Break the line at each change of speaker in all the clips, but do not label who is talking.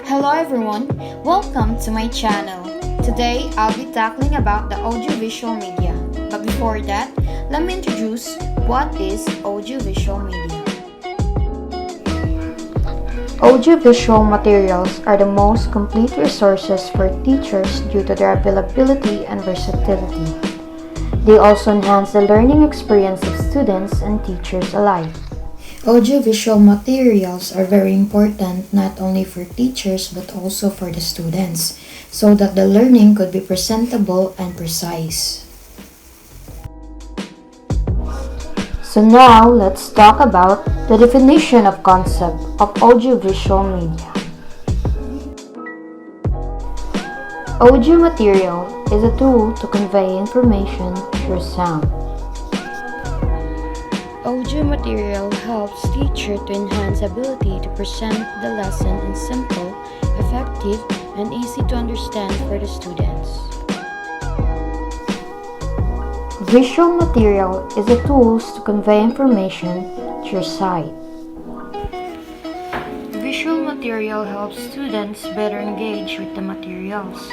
Hello everyone, welcome to my channel. Today I'll be tackling about the audiovisual media. But before that, let me introduce what is audiovisual media. Audiovisual materials are the most complete resources for teachers due to their availability and versatility. They also enhance the learning experience of students and teachers alike. Audiovisual materials are very important not only for teachers but also for the students, so that the learning could be presentable and precise. So now let's talk about the definition of concept of audiovisual media. Audio material is a tool to convey information through sound. Audio material helps teacher to enhance ability to present the lesson in simple, effective, and easy to understand for the students. Visual material is a tool to convey information through sight. Visual material helps students better engage with the materials.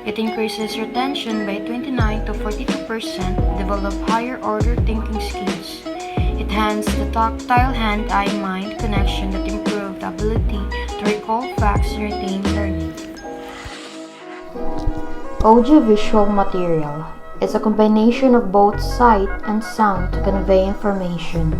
It increases retention by 29 to 42%, develop higher order thinking skills. It enhances the tactile hand-eye-mind connection that improves the ability to recall facts and retain learning. Audiovisual material is a combination of both sight and sound to convey information.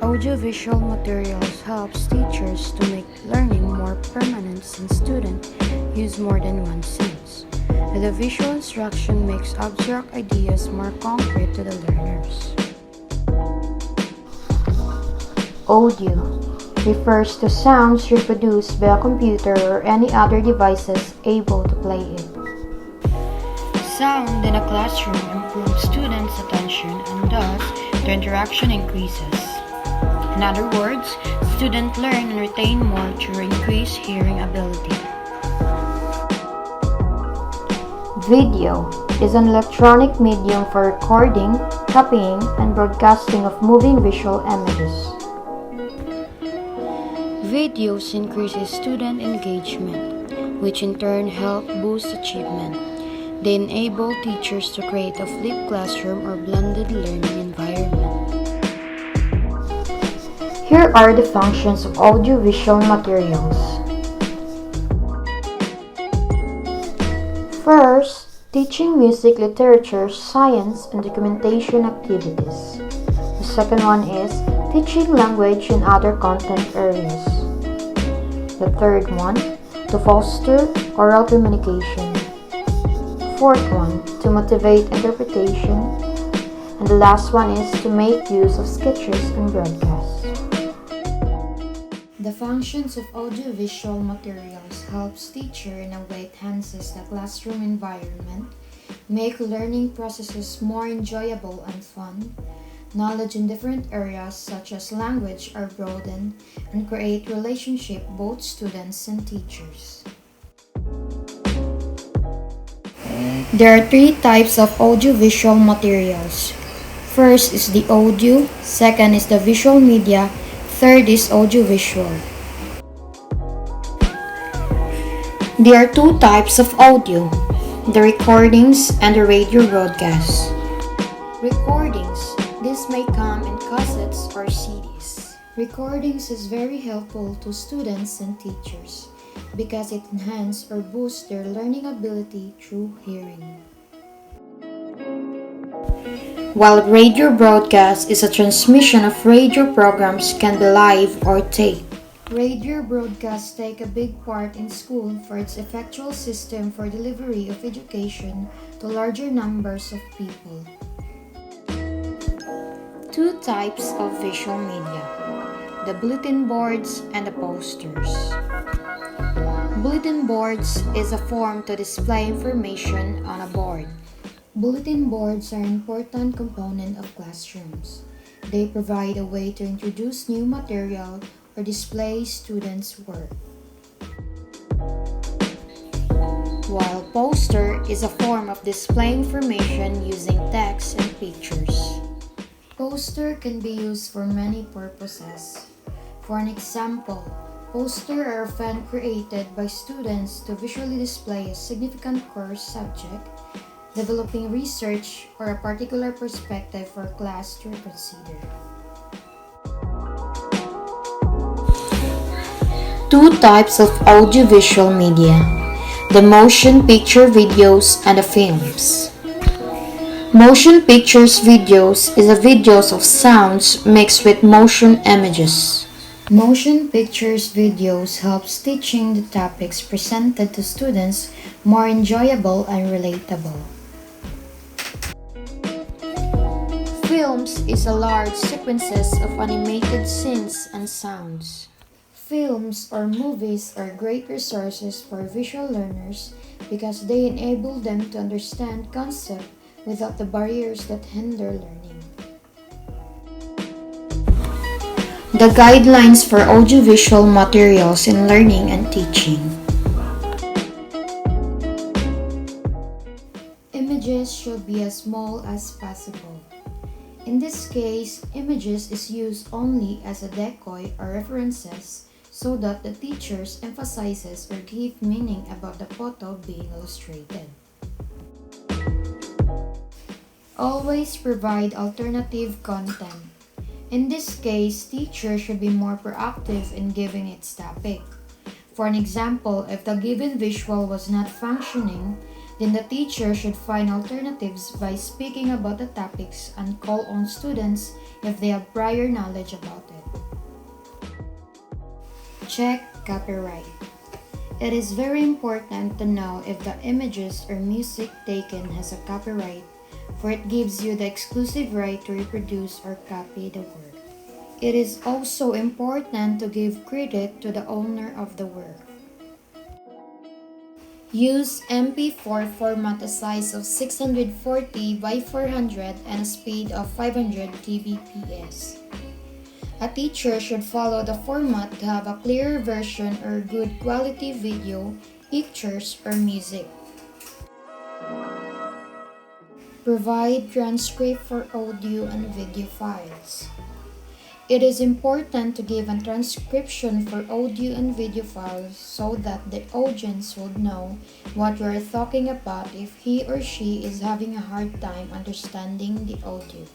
Audiovisual materials helps teachers to make learning more permanent since students use more than one sense. The visual instruction makes abstract ideas more concrete to the learners. Audio refers to sounds reproduced by a computer or any other devices able to play it. Sound in a classroom improves students' attention and thus their interaction increases. In other words, students learn and retain more through increased hearing ability. Video is an electronic medium for recording, copying, and broadcasting of moving visual images. Videos increases student engagement, which in turn help boost achievement. They enable teachers to create a flipped classroom or blended learning environment. Here are the functions of audiovisual materials. First, teaching music, literature, science, and documentation activities. The second one is teaching language and other content areas. The third one, to foster oral communication. Fourth one, to motivate interpretation. And the last one is to make use of sketches and broadcasts. The functions of audiovisual materials helps teacher in a way it enhances the classroom environment, make learning processes more enjoyable and fun. Knowledge in different areas such as language are broadened and create relationship both students and teachers. There are three types of audiovisual materials. First is the audio, second is the visual media, third is audiovisual. There are two types of audio, the recordings and the radio broadcasts. Recordings. This may come in cassettes or CDs. Recordings is very helpful to students and teachers because it enhances or boosts their learning ability through hearing. While radio broadcast is a transmission of radio programs can be live or taped. Radio broadcasts take a big part in school for its effectual system for delivery of education to larger numbers of people. Two types of visual media, the bulletin boards and the posters. Bulletin boards is a form to display information on a board. Bulletin boards are an important component of classrooms. They provide a way to introduce new material or display students' work. While poster is a form of display information using text and pictures. Poster can be used for many purposes. For an example, Posters are often created by students to visually display a significant course subject, developing research or a particular perspective for class to consider. Two types of audiovisual media: the motion picture videos and the films. Motion pictures videos is a videos of sounds mixed with motion images. Motion pictures videos helps teaching the topics presented to students more enjoyable and relatable. Films is a large sequences of animated scenes and sounds. Films or movies are great resources for visual learners because they enable them to understand concepts without the barriers that hinder learning. The guidelines for audiovisual materials in learning and teaching. Images should be as small as possible. In this case, images is used only as a decoy or references so that the teachers emphasizes or give meaning about the photo being illustrated. Always provide alternative content. In this case, teachers should be more proactive in giving its topic. For an example, if the given visual was not functioning, then the teacher should find alternatives by speaking about the topics and call on students if they have prior knowledge about it. Check copyright. It is very important to know if the images or music taken has a copyright, for it gives you the exclusive right to reproduce or copy the work. It is also important to give credit to the owner of the work. Use MP4 format, a size of 640 by 400 and a speed of 500 kbps. A teacher should follow the format to have a clearer version or good quality video, pictures, or music. Provide transcript for audio and video files. It is important to give a transcription for audio and video files so that the audience would know what you are talking about if he or she is having a hard time understanding the audio.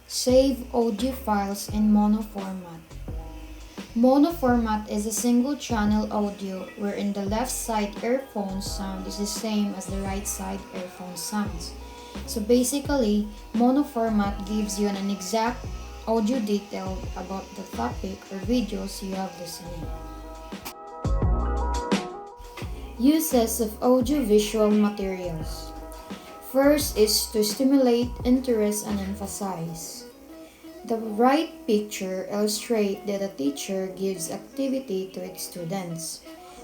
Save audio files in mono format. Mono format is a single channel audio wherein the left side earphone sound is the same as the right side earphone sounds. So basically, mono format gives you an exact audio detail about the topic or videos you have listening. Uses of audiovisual materials. First is to stimulate interest and emphasize. The right picture illustrates that a teacher gives activity to its students,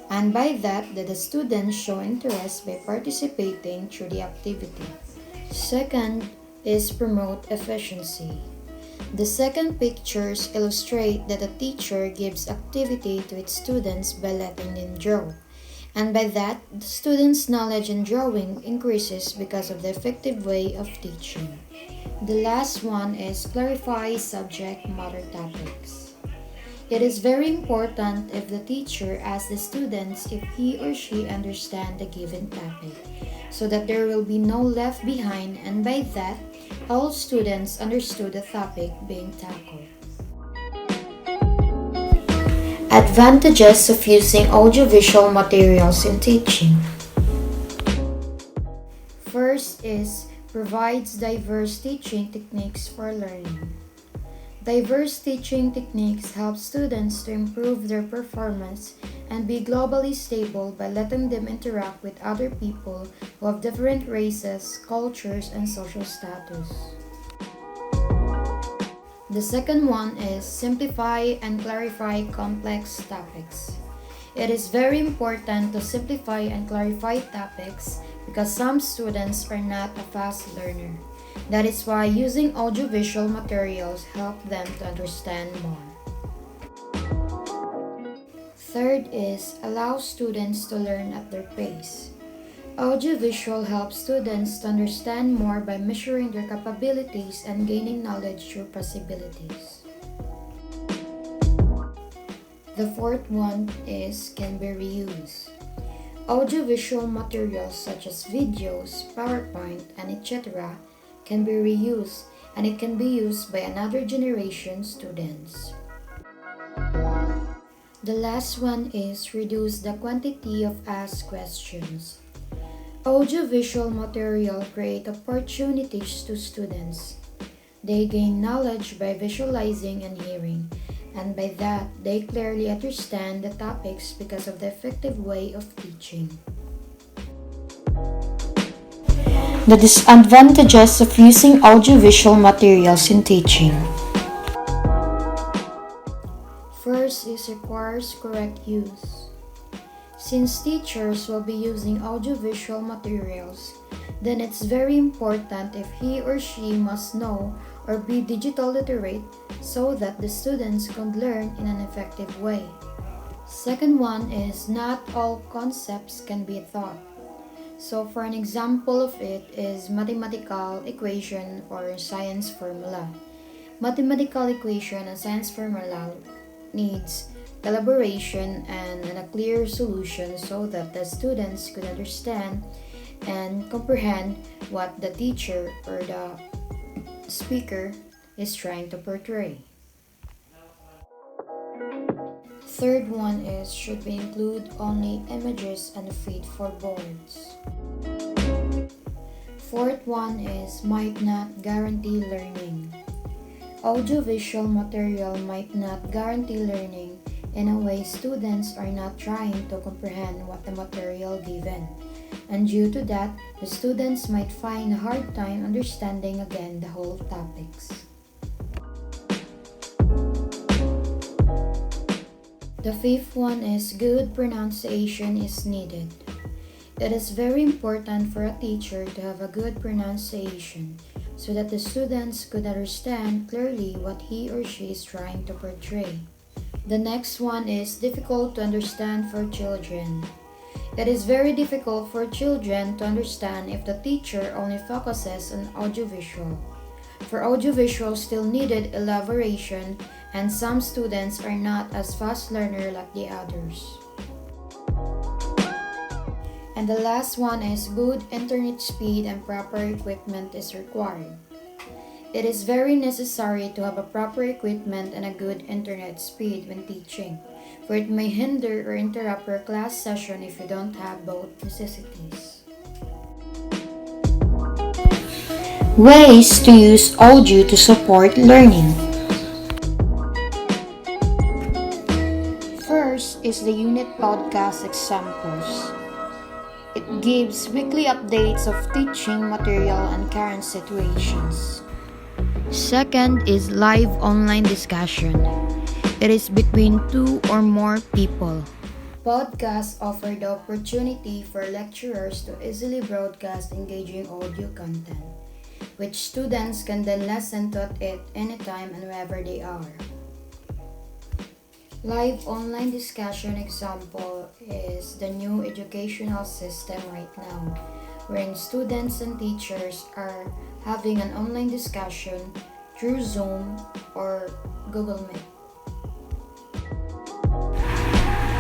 and by that the students show interest by participating through the activity. Second is promote efficiency. The second pictures illustrate that a teacher gives activity to its students by letting them draw, and by that the students' knowledge in drawing increases because of the effective way of teaching. The last one is clarify subject matter topics. It is very important if the teacher asks the students if he or she understands the given topic, so that there will be no left behind, and by that, all students understood the topic being tackled. Advantages of using audiovisual materials in teaching. First is provides diverse teaching techniques for learning. Diverse teaching techniques help students to improve their performance and be globally stable by letting them interact with other people who have different races, cultures, and social status. The second one is simplify and clarify complex topics. It is very important to simplify and clarify topics because some students are not a fast learner. That is why using audiovisual materials help them to understand more. Third is allow students to learn at their pace. Audiovisual helps students to understand more by measuring their capabilities and gaining knowledge through possibilities. The fourth one is can be reused. Audiovisual materials such as videos, PowerPoint, and etc. can be reused and it can be used by another generation students. The last one is reduce the quantity of asked questions. Audiovisual material create opportunities to students. They gain knowledge by visualizing and hearing, and by that, they clearly understand the topics because of the effective way of teaching. The disadvantages of using audiovisual materials in teaching. First is requires correct use. Since teachers will be using audiovisual materials, then it's very important if he or she must know or be digital literate so that the students can learn in an effective way. Second one is not all concepts can be taught. So for an example of it is mathematical equation or science formula. Mathematical equation and science formula needs elaboration and a clear solution so that the students could understand and comprehend what the teacher or the speaker is trying to portray. Third one is should be include only images and fit for boards. Fourth one is might not guarantee learning. Audiovisual material might not guarantee learning in a way students are not trying to comprehend what the material given, and due to that, the students might find a hard time understanding again the whole topics. The fifth one is good pronunciation is needed. It is very important for a teacher to have a good pronunciation so that the students could understand clearly what he or she is trying to portray. The next one is difficult to understand for children. It is very difficult for children to understand if the teacher only focuses on audiovisual. For audiovisual still needed elaboration and some students are not as fast learner like the others. And the last one is good internet speed and proper equipment is required. It is very necessary to have a proper equipment and a good internet speed when teaching, for it may hinder or interrupt your class session if you don't have both necessities. Ways to use audio to support learning. First is the unit podcast examples. It gives weekly updates of teaching material and current situations. Second is live online discussion. It is between two or more people. Podcasts offer the opportunity for lecturers to easily broadcast engaging audio content, which students can then listen to it anytime and wherever they are. Live online discussion example is the new educational system right now, wherein students and teachers are having an online discussion through Zoom or Google Meet.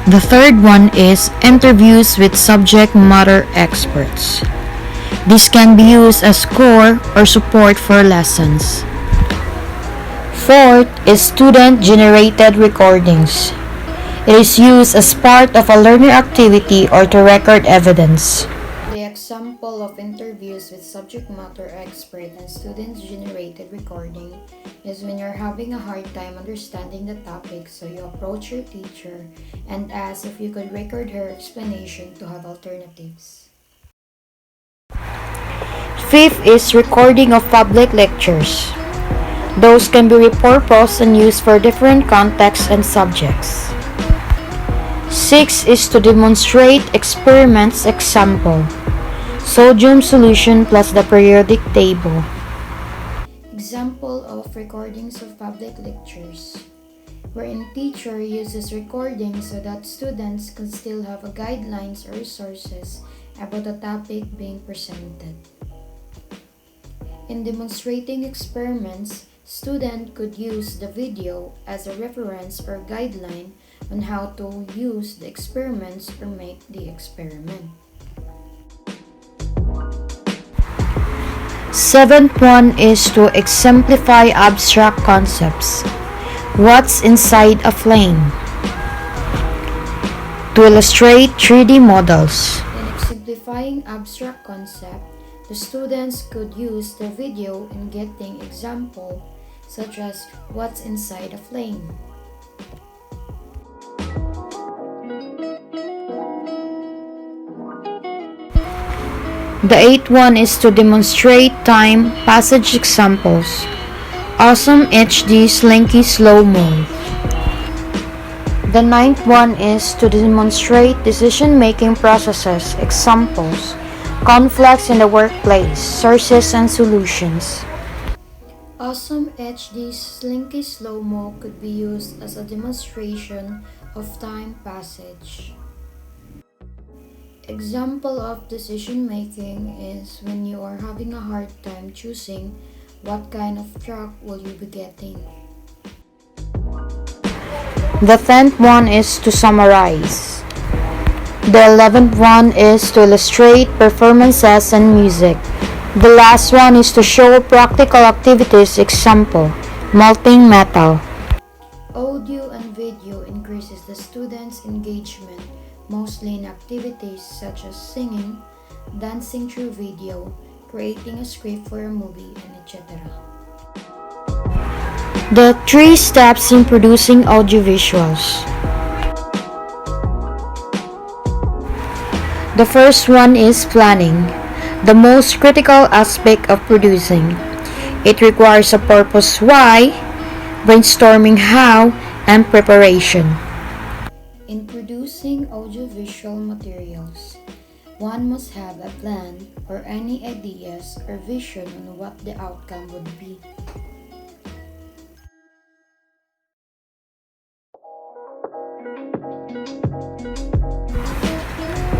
The third one is interviews with subject matter experts. This can be used as core or support for lessons. Fourth is student-generated recordings. It is used as part of a learner activity or to record evidence. The example of interviews with subject matter expert and students-generated recording is when you're having a hard time understanding the topic, so you approach your teacher and ask if you could record her explanation to have alternatives. Fifth is recording of public lectures. Those can be repurposed and used for different contexts and subjects. Sixth is to demonstrate experiments example. Sodium solution plus the periodic table. Example of recordings of public lectures, wherein teacher uses recordings so that students can still have a guidelines or resources about the topic being presented. In demonstrating experiments, students could use the video as a reference or guideline on how to use the experiments or make the experiment.
Seventh one is to exemplify abstract concepts. What's inside a flame? To illustrate 3D models.
In exemplifying abstract concept, the students could use the video in getting example such as what's inside a flame.
The eighth one is to demonstrate time passage examples. Awesome HD Slinky Slow-Mo. The ninth one is to demonstrate decision-making processes, examples, conflicts in the workplace, sources and solutions.
Awesome HD Slinky Slow-Mo could be used as a demonstration of time passage. Example of decision making is when you are having a hard time choosing what kind of truck will you be getting.
The 10th one is to summarize. The 11th one is to illustrate performances and music. The last one is to show practical activities, example, melting metal.
Audio and video increases the students' engagement, mostly in activities such as singing, dancing through video, creating a script for a movie, and etc.
The 3 steps in producing audiovisuals. The first one is planning, the most critical aspect of producing. It requires a purpose why, brainstorming how, and preparation.
In producing audiovisual materials, one must have a plan or any ideas or vision on what the outcome would be.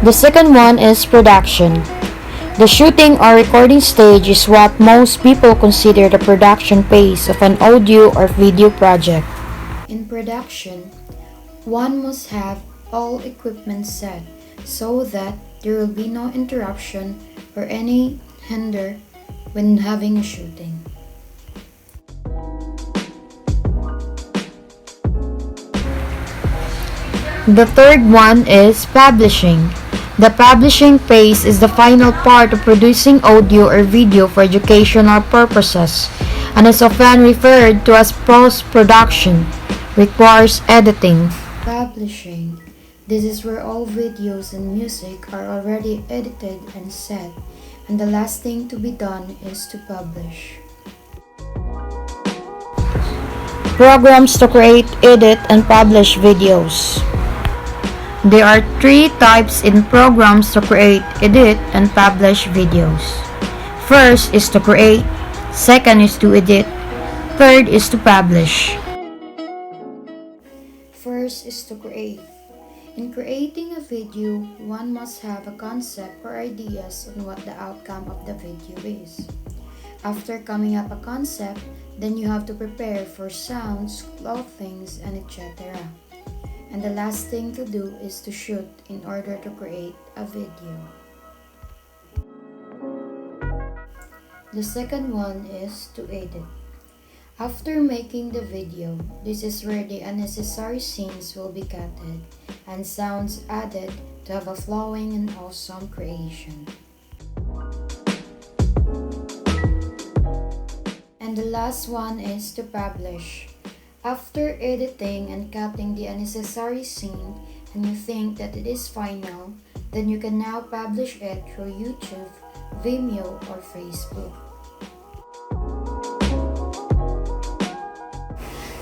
The second one is production. The shooting or recording stage is what most people consider the production phase of an audio or video project.
In production, one must have all equipment set so that there will be no interruption or any hinder when having a shooting.
The third one is publishing. The publishing phase is the final part of producing audio or video for educational purposes and is often referred to as post-production. Requires editing.
Publishing. This is where all videos and music are already edited and set, and the last thing to be done is to publish.
Programs to create, edit, and publish videos. There are 3 types in programs to create, edit, and publish videos. First is to create, second is to edit, third is to publish.
First is to create. In creating a video, one must have a concept or ideas on what the outcome of the video is. After coming up a concept, then you have to prepare for sounds, clothings, and etc. And the last thing to do is to shoot in order to create a video. The second one is to edit. After making the video, this is where the unnecessary scenes will be cutted and sounds added to have a flowing and awesome creation. And the last one is to publish. After editing and cutting the unnecessary scene and you think that it is final, then you can now publish it through YouTube, Vimeo, or Facebook.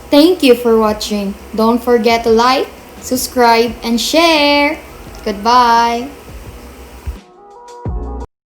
Thank you for watching. Don't forget to like, subscribe, and share. Goodbye.